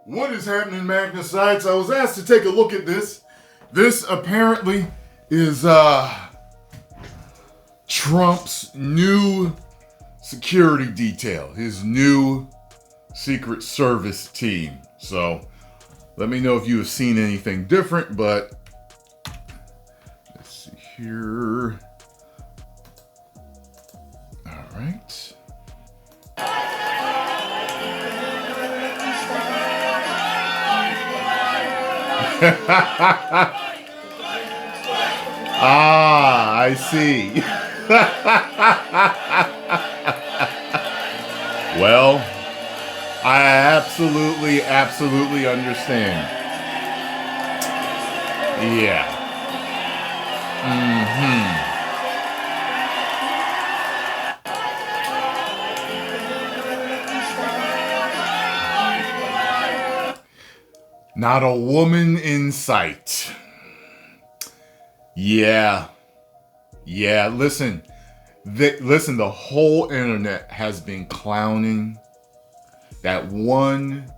What is happening, Magnus sites? I was asked to take a look at this. This apparently is Trump's new security detail, his new Secret Service team. So let me know if you have seen anything different, but let's see here. All right. I see. Well, I absolutely understand. Yeah. Not a woman in sight. Yeah. Listen, the whole internet has been clowning that one,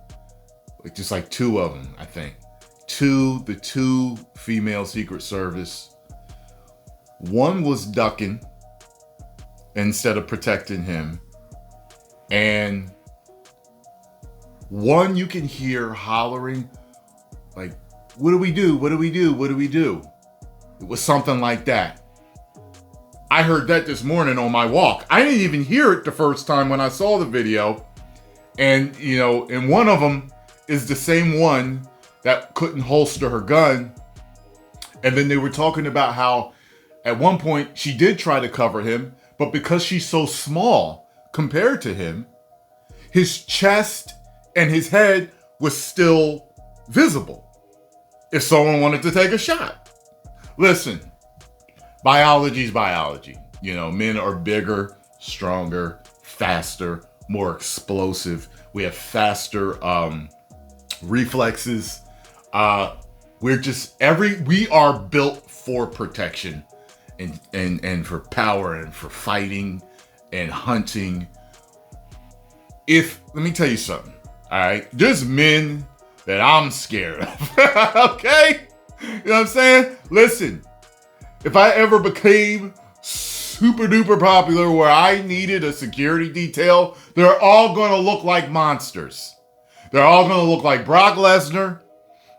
just like two of them, I think. The two female Secret Service. One was ducking instead of protecting him. And one you can hear hollering, like, what do we do? What do we do? What do we do? It was something like that. I heard that this morning on my walk. I didn't even hear it the first time when I saw the video. And, and one of them is the same one that couldn't holster her gun. And then they were talking about how at one point she did try to cover him, but because she's so small compared to him, his chest and his head was still visible if someone wanted to take a shot. Listen, biology's biology. Men are bigger, stronger, faster, more explosive. We have faster reflexes. We are built for protection and for power and for fighting and hunting. Let me tell you something, all right? There's men that I'm scared of, okay? You know what I'm saying? Listen, if I ever became super duper popular where I needed a security detail, they're all gonna look like monsters. They're all gonna look like Brock Lesnar.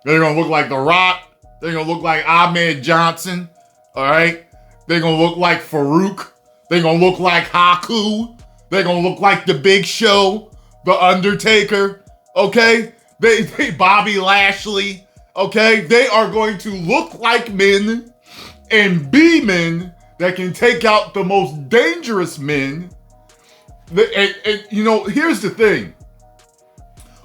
They're gonna look like The Rock. They're gonna look like Ahmed Johnson, all right? They're gonna look like Farouk. They're gonna look like Haku. They're gonna look like The Big Show, The Undertaker, okay? They Bobby Lashley, okay? They are going to look like men and be men that can take out the most dangerous men. Here's the thing.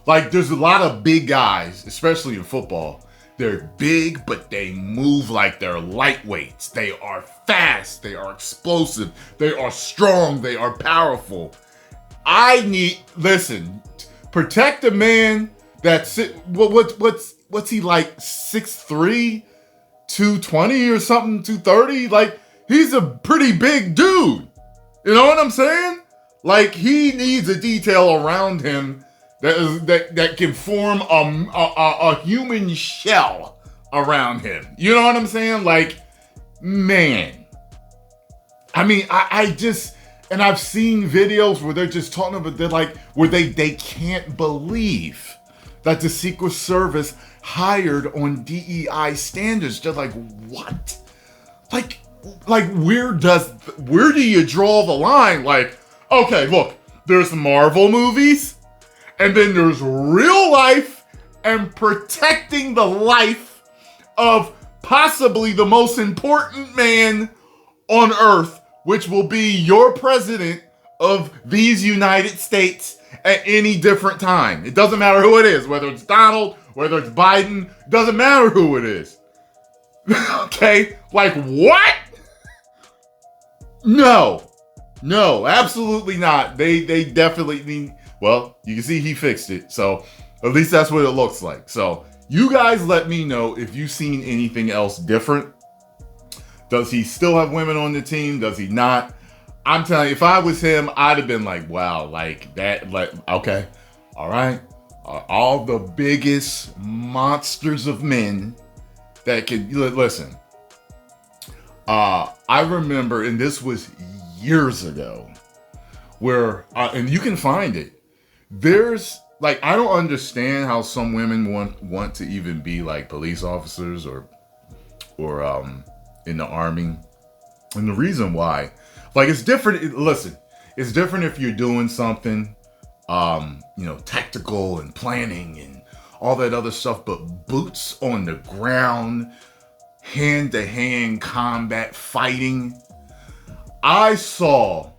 Like, there's a lot of big guys, especially in football. They're big, but they move like they're lightweights. They are fast. They are explosive. They are strong. They are powerful. Protect a man that's, what's he like, 6'3", 220 or something, 230? Like, he's a pretty big dude. You know what I'm saying? Like, he needs a detail around him that can form a human shell around him. You know what I'm saying? Like, man. I mean, and I've seen videos where they're just talking about, they're like, where they can't believe that the Secret Service hired on DEI standards. They're like, what? Like where do you draw the line? Like, okay, look, there's Marvel movies, and then there's real life and protecting the life of possibly the most important man on earth, which will be your president of these United States at any different time. It doesn't matter who it is, whether it's Donald, whether it's Biden, doesn't matter who it is. Okay? Like, what? No, absolutely not. They definitely need, well, you can see he fixed it. So at least that's what it looks like. So you guys let me know if you've seen anything else different. Does he still have women on the team? Does he not? I'm telling you, if I was him, I'd have been like, wow, like that, like, okay, all right. are all the biggest monsters of men that can listen. I remember, and this was years ago, where and you can find it. There's like, I don't understand how some women want to even be like police officers or in the army, and the reason why, like, it's different. Listen, it's different if you're doing something, tactical and planning and all that other stuff, but boots on the ground, hand-to-hand combat fighting. I saw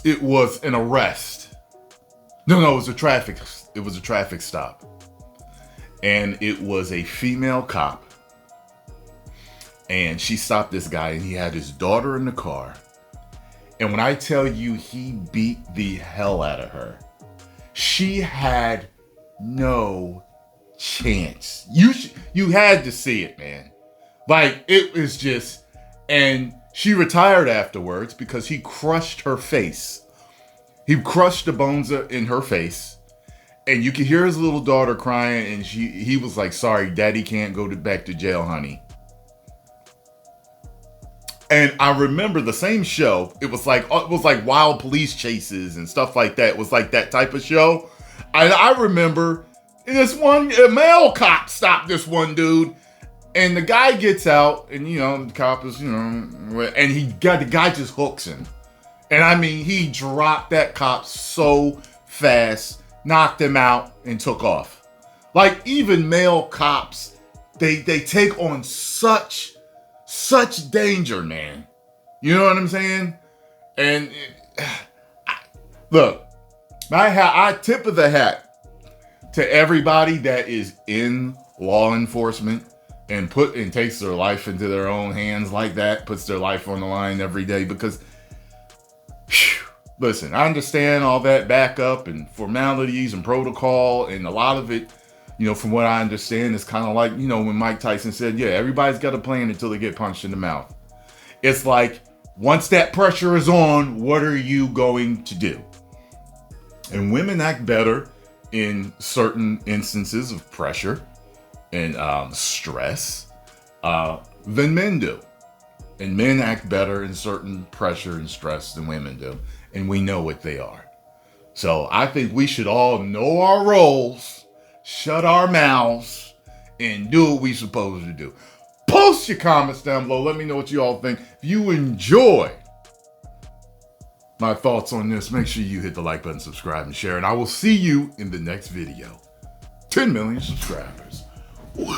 it was an arrest. No, it was a traffic stop. And it was a female cop. And she stopped this guy, and he had his daughter in the car. And when I tell you he beat the hell out of her, she had no chance. You had to see it, man. Like, it was just, and she retired afterwards because he crushed her face. He crushed the bones in her face. And you could hear his little daughter crying, and he was like, "Sorry, daddy can't go back to jail, honey." And I remember the same show. It was like wild police chases and stuff like that. It was like that type of show. I remember this one male cop stopped this one dude, and the guy gets out, and the cop is and the guy just hooks him, and I mean, he dropped that cop so fast, knocked him out, and took off. Like, even male cops, they take on such danger, man. You know what I'm saying? And look, I tip of the hat to everybody that is in law enforcement and takes their life into their own hands like that, puts their life on the line every day, because listen, I understand all that backup and formalities and protocol, and a lot of it, from what I understand, is kind of like, when Mike Tyson said, yeah, everybody's got a plan until they get punched in the mouth. It's like, once that pressure is on, what are you going to do? And women act better in certain instances of pressure and stress than men do. And men act better in certain pressure and stress than women do. And we know what they are. So I think we should all know our roles, shut our mouths, and do what we're supposed to do. Post your comments down below. Let me know what you all think. If you enjoy my thoughts on this, make sure you hit the like button, subscribe, and share. And I will see you in the next video. 10 million subscribers. Woo.